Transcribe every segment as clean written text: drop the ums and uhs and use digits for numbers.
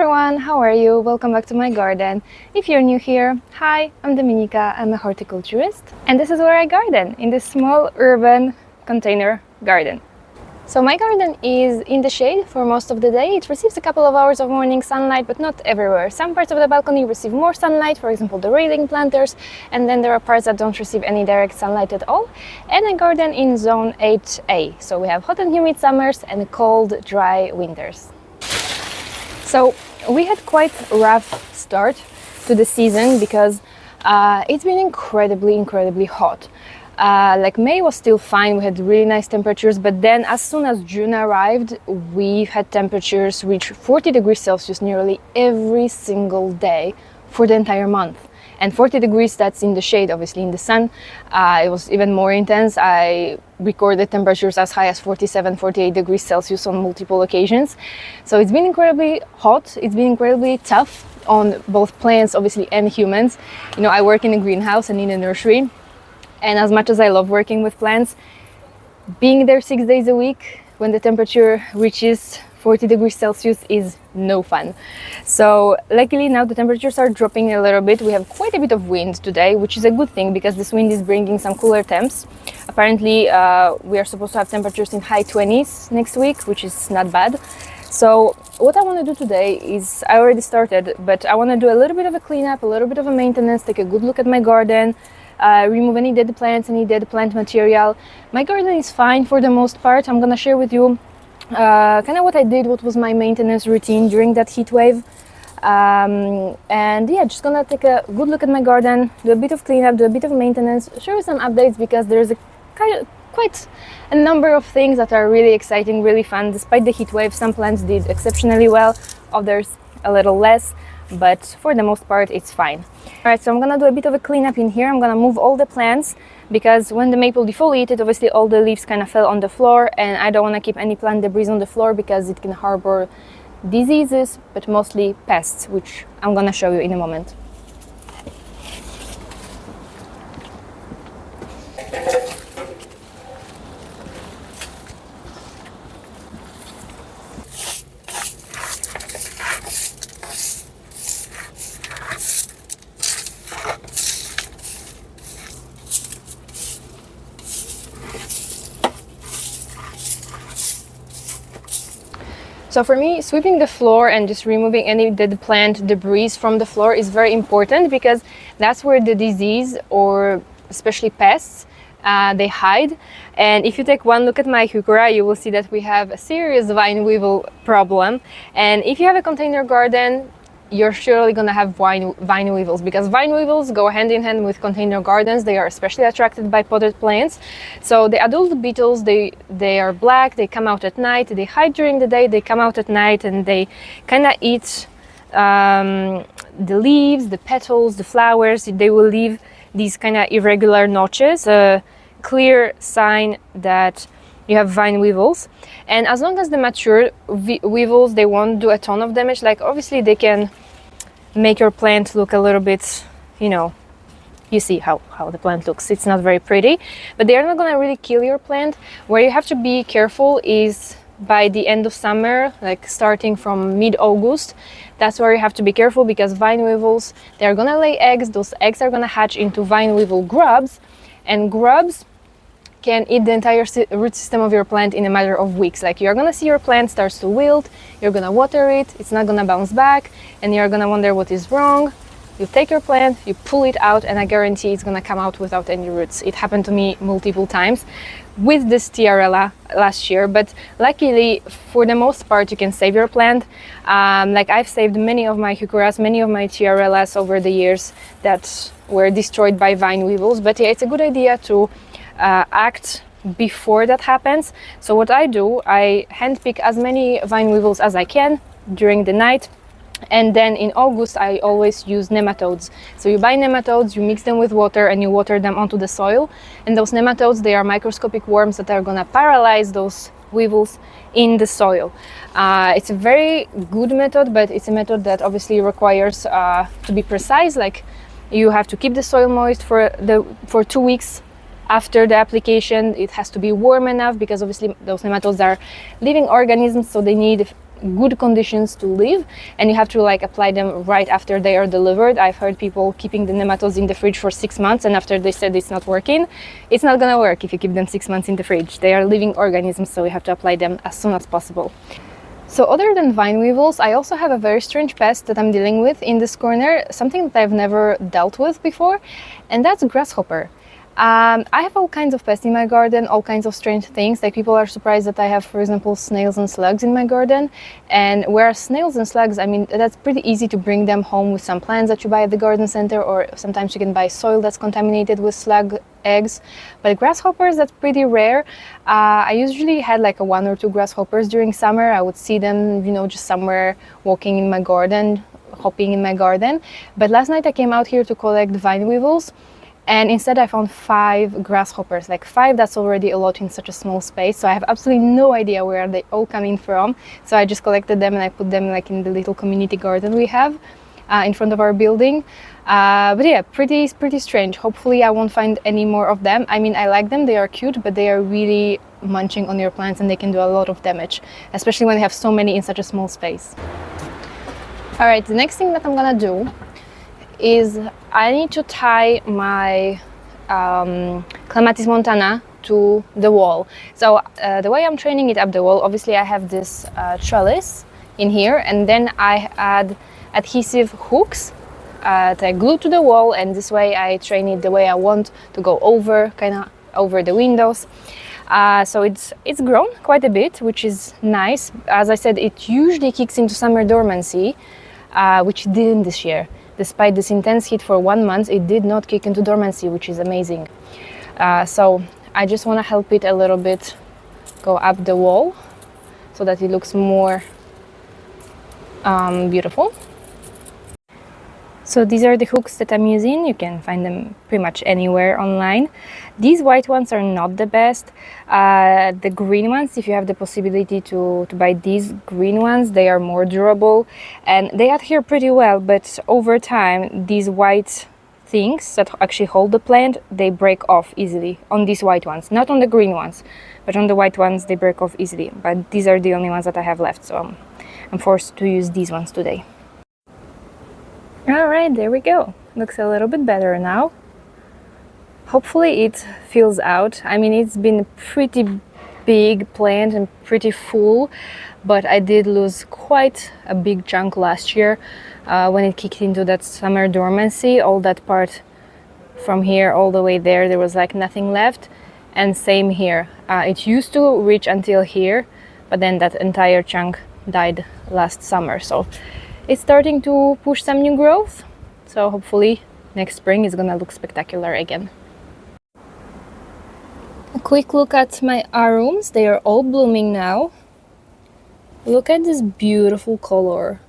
everyone, how are you? Welcome back to my garden. If you're new here, hi, I'm Dominika, I'm a horticulturist, and this is where I garden, in this small urban container garden. So my garden is in the shade for most of the day. It receives a couple of hours of morning sunlight, but not everywhere. Some parts of the balcony receive more sunlight, for example the railing planters, and then there are parts that don't receive any direct sunlight at all. And I garden in zone 8A, so we have hot and humid summers and cold, dry winters. So we had quite a rough start to the season because it's been incredibly hot. Like May was still fine, we had really nice temperatures, but then as soon as June arrived, we had temperatures reach 40 degrees Celsius nearly every single day for the entire month. And 40 degrees, that's in the shade, obviously in the sun. It was even more intense. I recorded temperatures as high as 47, 48 degrees Celsius on multiple occasions. So it's been incredibly hot, it's been incredibly tough on both plants, obviously, and humans. You know, I work in a greenhouse and in a nursery. And as much as I love working with plants, being there 6 days a week when the temperature reaches 40 degrees Celsius is no fun. So luckily now the temperatures are dropping a little bit. We have quite a bit of wind today, which is a good thing because this wind is bringing some cooler temps. Apparently we are supposed to have temperatures in high 20s next week, which is not bad. So what I want to do today is, I already started, but I want to do a little bit of a cleanup, a little bit of a maintenance, take a good look at my garden, remove any dead plants, any dead plant material. My garden is fine for the most part. I'm gonna share with you kind of what I did, what was my maintenance routine during that heat wave. And yeah, just gonna take a good look at my garden, do a bit of cleanup, do a bit of maintenance, share you some updates because there's quite a number of things that are really exciting, really fun. Despite the heat wave, some plants did exceptionally well, others a little less, but for the most part it's fine. Alright, so I'm gonna do a bit of a cleanup in here. I'm gonna move all the plants because when the maple defoliated, obviously all the leaves kind of fell on the floor, and I don't want to keep any plant debris on the floor because it can harbor diseases, but mostly pests, which I'm gonna show you in a moment. So for me, sweeping the floor and just removing any dead plant debris from the floor is very important because that's where the disease, or especially pests, they hide. And if you take one look at my heuchera, you will see that we have a serious vine weevil problem. And if you have a container garden, you're surely gonna have vine weevils because vine weevils go hand in hand with container gardens. They are especially attracted by potted plants. So the adult beetles, they are black, they come out at night, they hide during the day, they come out at night, and they kind of eat the leaves, the petals, the flowers. They will leave these kind of irregular notches, a clear sign that you have vine weevils. And as long as the mature weevils, they won't do a ton of damage. Like obviously they can make your plant look a little bit, you know, you see how the plant looks. It's not very pretty, but they are not gonna really kill your plant. Where you have to be careful is by the end of summer, like starting from mid-August. That's where you have to be careful because vine weevils, they are gonna lay eggs. Those eggs are gonna hatch into vine weevil grubs, and grubs can eat the entire root system of your plant in a matter of weeks. Like you're gonna see your plant starts to wilt, you're gonna water it, it's not gonna bounce back, and you're gonna wonder what is wrong. You take your plant, you pull it out, and I guarantee it's gonna come out without any roots. It happened to me multiple times with this tiarella last year, but luckily for the most part you can save your plant. Like I've saved many of my heucheras, many of my tiarellas over the years that were destroyed by vine weevils. But yeah, it's a good idea to act before that happens. So what I do, I handpick as many vine weevils as I can during the night, and then in August I always use nematodes. So you buy nematodes, you mix them with water, and you water them onto the soil, and those nematodes, they are microscopic worms that are gonna paralyze those weevils in the soil. It's a very good method, but it's a method that obviously requires to be precise. Like you have to keep the soil moist for 2 weeks after the application. It has to be warm enough because obviously those nematodes are living organisms, so they need good conditions to live, and you have to like apply them right after they are delivered. I've heard people keeping the nematodes in the fridge for 6 months, and after they said it's not working. It's not gonna work if you keep them 6 months in the fridge. They are living organisms, so you have to apply them as soon as possible. So other than vine weevils, I also have a very strange pest that I'm dealing with in this corner, something that I've never dealt with before, and that's grasshopper. I have all kinds of pests in my garden, all kinds of strange things. Like, people are surprised that I have, for example, snails and slugs in my garden. And whereas snails and slugs, I mean, that's pretty easy to bring them home with some plants that you buy at the garden center, or sometimes you can buy soil that's contaminated with slug eggs. But grasshoppers, that's pretty rare. I usually had like a 1 or 2 grasshoppers during summer. I would see them, you know, just somewhere walking in my garden, hopping in my garden. But last night I came out here to collect vine weevils, and instead I found 5 grasshoppers. Like 5, that's already a lot in such a small space. So I have absolutely no idea where they all coming from. So I just collected them and I put them like in the little community garden we have in front of our building. But yeah, pretty strange. Hopefully I won't find any more of them. I mean, I like them, they are cute, but they are really munching on your plants and they can do a lot of damage, especially when you have so many in such a small space. All right, the next thing that I'm gonna do is I need to tie my Clematis montana to the wall. So the way I'm training it up the wall, obviously I have this trellis in here, and then I add adhesive hooks that I glue to the wall, and this way I train it the way I want to go over, kind of over the windows. So it's grown quite a bit, which is nice. As I said, it usually kicks into summer dormancy, which it didn't this year. Despite this intense heat for 1 month, it did not kick into dormancy, which is amazing. So I just want to help it a little bit go up the wall so that it looks more beautiful. So these are the hooks that I'm using. You can find them pretty much anywhere online. These white ones are not the best. The green ones, if you have the possibility to buy these green ones, they are more durable and they adhere pretty well, but over time these white things that actually hold the plant, they break off easily on these white ones. Not on the green ones, but on the white ones they break off easily. But these are the only ones that I have left, so I'm forced to use these ones today. All right, there we go. Looks a little bit better now. Hopefully it fills out. I mean, it's been a pretty big plant and pretty full, but I did lose quite a big chunk last year when it kicked into that summer dormancy. All that part from here all the way there was like nothing left. And same here. It used to reach until here, but then that entire chunk died last summer. So it's starting to push some new growth, so hopefully next spring is gonna look spectacular again. A quick look at my arums. They are all blooming now. Look at this beautiful color.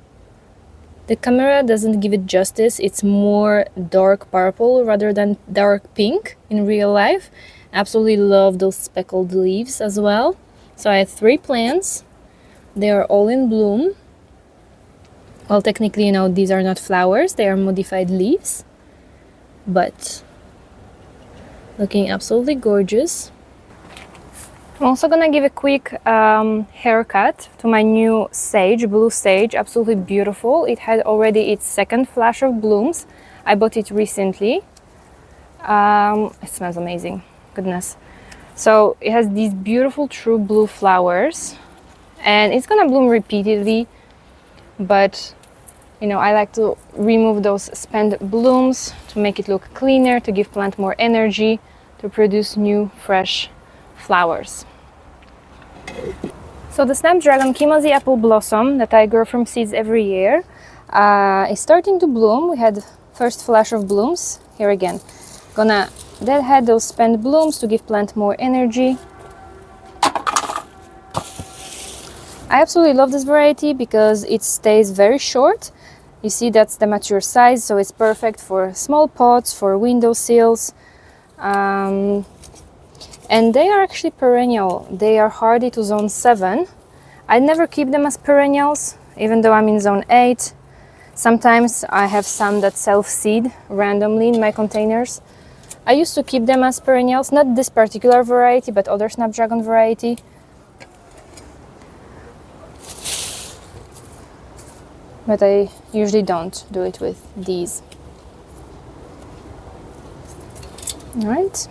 The camera doesn't give it justice. It's more dark purple rather than dark pink in real life. Absolutely love those speckled leaves as well. So I have 3 plants. They are all in bloom. Well, technically, you know, these are not flowers, they are modified leaves, but looking absolutely gorgeous. I'm also gonna give a quick haircut to my new sage, blue sage, absolutely beautiful. It had already its 2nd flash of blooms. I bought it recently. It smells amazing, goodness. So it has these beautiful true blue flowers, and it's gonna bloom repeatedly. But you know, I like to remove those spent blooms to make it look cleaner, to give plant more energy, to produce new fresh flowers. So the Snapdragon Kimmel's apple blossom that I grow from seeds every year is starting to bloom. We had first flash of blooms here again. Gonna deadhead those spent blooms to give plant more energy. I absolutely love this variety because it stays very short. You see, that's the mature size, so it's perfect for small pots, for windowsills. And they are actually perennial. They are hardy to zone 7. I never keep them as perennials, even though I'm in zone 8. Sometimes I have some that self-seed randomly in my containers. I used to keep them as perennials, not this particular variety, but other Snapdragon variety. but I usually don't do it with these. Alright.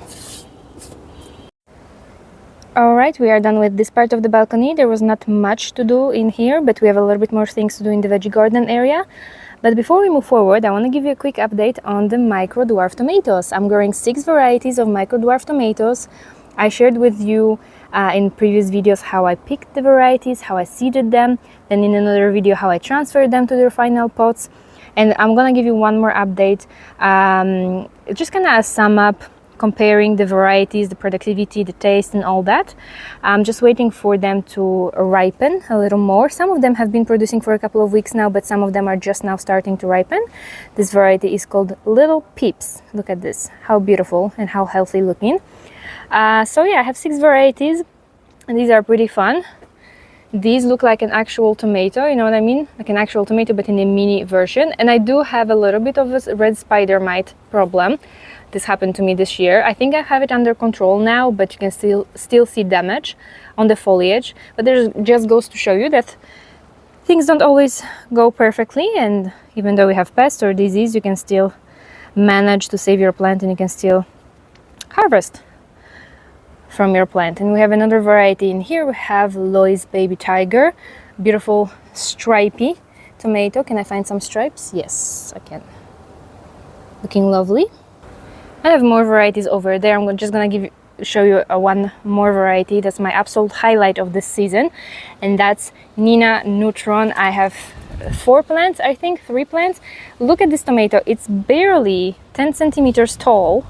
Alright, we are done with this part of the balcony. There was not much to do in here, but we have a little bit more things to do in the veggie garden area. But before we move forward, I want to give you a quick update on the micro dwarf tomatoes. I'm growing 6 varieties of micro dwarf tomatoes. I shared with you in previous videos how I picked the varieties, how I seeded them, then in another video how I transferred them to their final pots. And I'm gonna give you one more update, just kind of a sum up, comparing the varieties, the productivity, the taste and all that. I'm just waiting for them to ripen a little more. Some of them have been producing for a couple of weeks now, but some of them are just now starting to ripen. This variety is called Little Peeps. Look at this, how beautiful and how healthy looking. So yeah, I have 6 varieties and these are pretty fun. These look like an actual tomato, you know what I mean? Like an actual tomato, but in a mini version. And I do have a little bit of a red spider mite problem. This happened to me this year. I think I have it under control now, but you can still see damage on the foliage. But there just goes to show you that things don't always go perfectly, and even though we have pest or disease, you can still manage to save your plant and you can still harvest from your plant. And we have another variety in here. We have Lois Baby Tiger, beautiful stripy tomato. Can I find some stripes? Yes, I can. Looking lovely. I have more varieties over there. I'm just gonna show you one more variety that's my absolute highlight of this season, and that's Nina Neutron. I have 4 plants, I think 3 plants. Look at this tomato. It's barely 10 centimeters tall,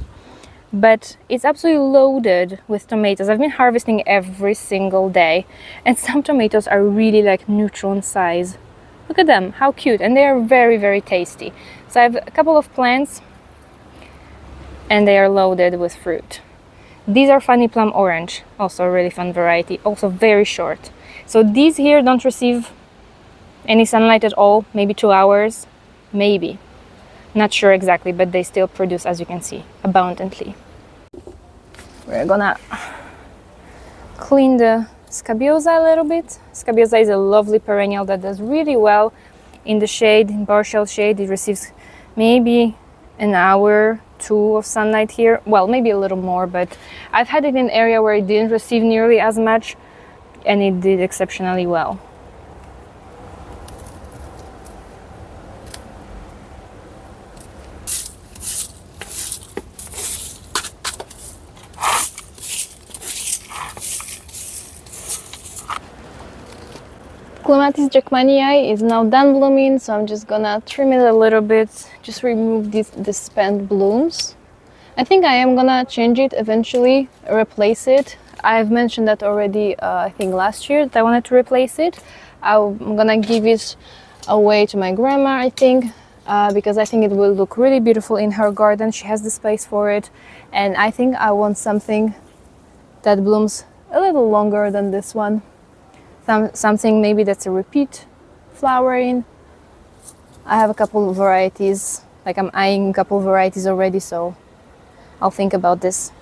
but it's absolutely loaded with tomatoes. I've been harvesting every single day, and some tomatoes are really like neutron size. Look at them, how cute, and they are very, very tasty. So I have a couple of plants and they are loaded with fruit. These are Funny Plum Orange, also a really fun variety, also very short. So these here don't receive any sunlight at all, maybe 2 hours, maybe. Not sure exactly, but they still produce, as you can see, abundantly. We're gonna clean the scabiosa a little bit. Scabiosa is a lovely perennial that does really well in the shade, in partial shade. It receives maybe an hour, 2 of sunlight here. Well, maybe a little more, but I've had it in an area where it didn't receive nearly as much and it did exceptionally well. Clematis jackmanii is now done blooming, so I'm just gonna trim it a little bit, just remove the spent blooms. I think I am gonna change it eventually, replace it. I've mentioned that already, I think last year, that I wanted to replace it. I'm gonna give it away to my grandma, I think, because I think it will look really beautiful in her garden. She has the space for it, and I think I want something that blooms a little longer than this one. Something maybe that's a repeat flowering. I have a couple of varieties, like I'm eyeing a couple of varieties already, so I'll think about this.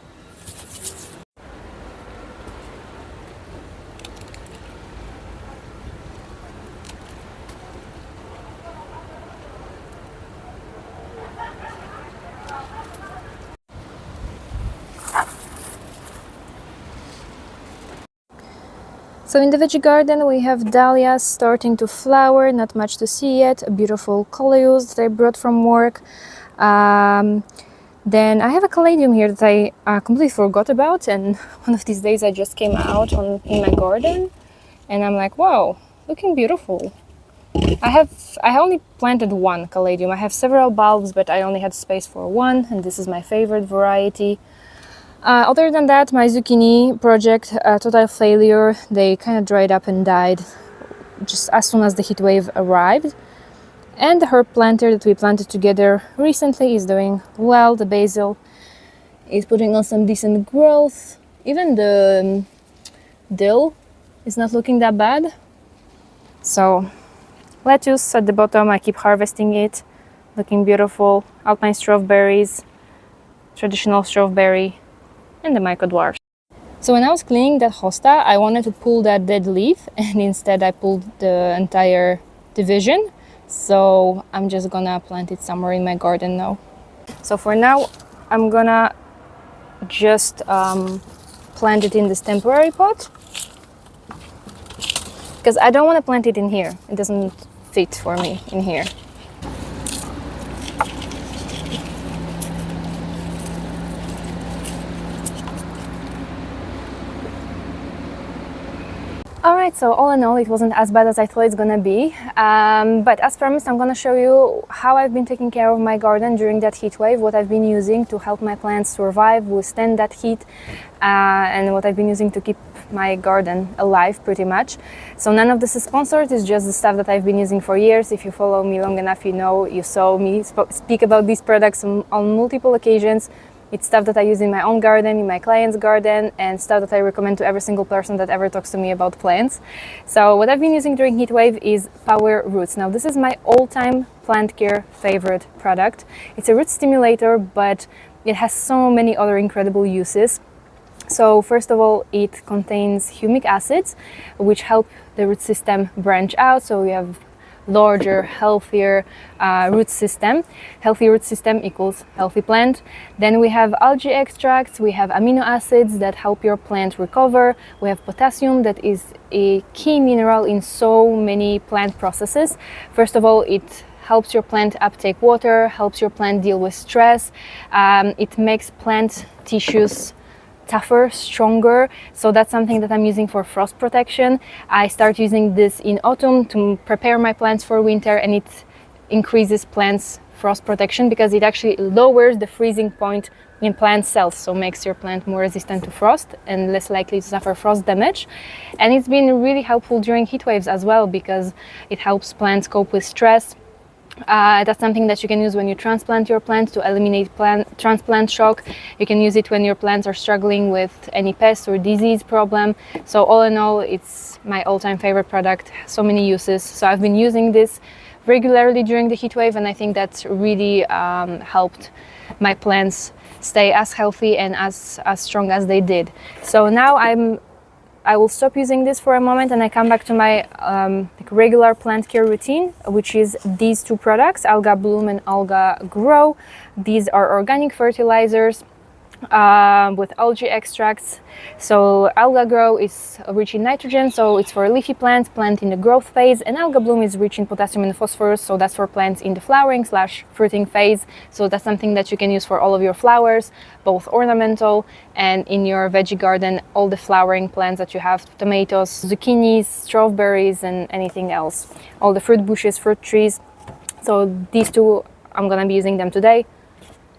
So in the veggie garden we have dahlias starting to flower, not much to see yet, a beautiful coleus that I brought from work. Then I have a caladium here that I completely forgot about, and one of these days I just came out in my garden and I'm like, wow, looking beautiful. I only planted one caladium. I have several bulbs, but I only had space for one, and this is my favorite variety. Other than that, my zucchini project, total failure. They kind of dried up and died just as soon as the heat wave arrived. And the herb planter that we planted together recently is doing well. The basil is putting on some decent growth. Even the dill is not looking that bad. So lettuce at the bottom, I keep harvesting it, looking beautiful. Alpine strawberries, traditional strawberry, and the micro dwarfs. So when I was cleaning that hosta, I wanted to pull that dead leaf, and instead I pulled the entire division. So I'm just gonna plant it somewhere in my garden now. So for now, I'm gonna just plant it in this temporary pot, because I don't want to plant it in here. It doesn't fit for me in here. Alright, so all in all, it wasn't as bad as I thought it's gonna be. But as promised, I'm gonna show you how I've been taking care of my garden during that heat wave, what I've been using to help my plants survive, withstand that heat, and what I've been using to keep my garden alive, pretty much. So none of this is sponsored, it's just the stuff that I've been using for years. If you follow me long enough, you saw me speak about these products on multiple occasions. It's stuff that I use in my own garden, in my client's garden, and stuff that I recommend to every single person that ever talks to me about plants. So what I've been using during heatwave is Power Roots. Now this is my all-time plant care favorite product. It's a root stimulator, but it has so many other incredible uses. So first of all, it contains humic acids, which help the root system branch out. So we have larger, healthier root system. Healthy root system equals healthy plant. Then we have algae extracts, we have amino acids that help your plant recover, we have potassium that is a key mineral in so many plant processes. First of all, it helps your plant uptake water, helps your plant deal with stress, it makes plant tissues tougher, stronger. So that's something that I'm using for frost protection. I start using this in autumn to prepare my plants for winter, and it increases plants' frost protection because it actually lowers the freezing point in plant cells, so makes your plant more resistant to frost and less likely to suffer frost damage. And it's been really helpful during heat waves as well, because it helps plants cope with stress. That's something that you can use when you transplant your plant to eliminate transplant shock. You can use it when your plants are struggling with any pest or disease problem. So all in all, it's my all-time favorite product. So many uses. So I've been using this regularly during the heat wave, and I think that's really helped my plants stay as healthy and as strong as they did. So now I will stop using this for a moment, and I come back to my regular plant care routine, which is these two products, Alga Bloom and Alga Grow. These are organic fertilizers with algae extracts. So Alga Grow is rich in nitrogen, so it's for leafy plants, plant in the growth phase, and Alga Bloom is rich in potassium and phosphorus, so that's for plants in the flowering / fruiting phase. So that's something that you can use for all of your flowers, both ornamental and in your veggie garden, all the flowering plants that you have, tomatoes, zucchinis, strawberries, and anything else, all the fruit bushes, fruit trees. So these two, I'm gonna be using them today.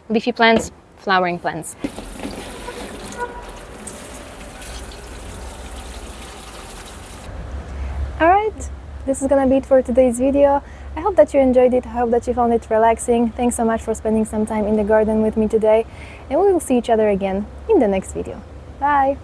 Leafy plants, flowering plants. Alright, this is gonna be it for today's video. I hope that you enjoyed it, I hope that you found it relaxing. Thanks so much for spending some time in the garden with me today, and we will see each other again in the next video. Bye!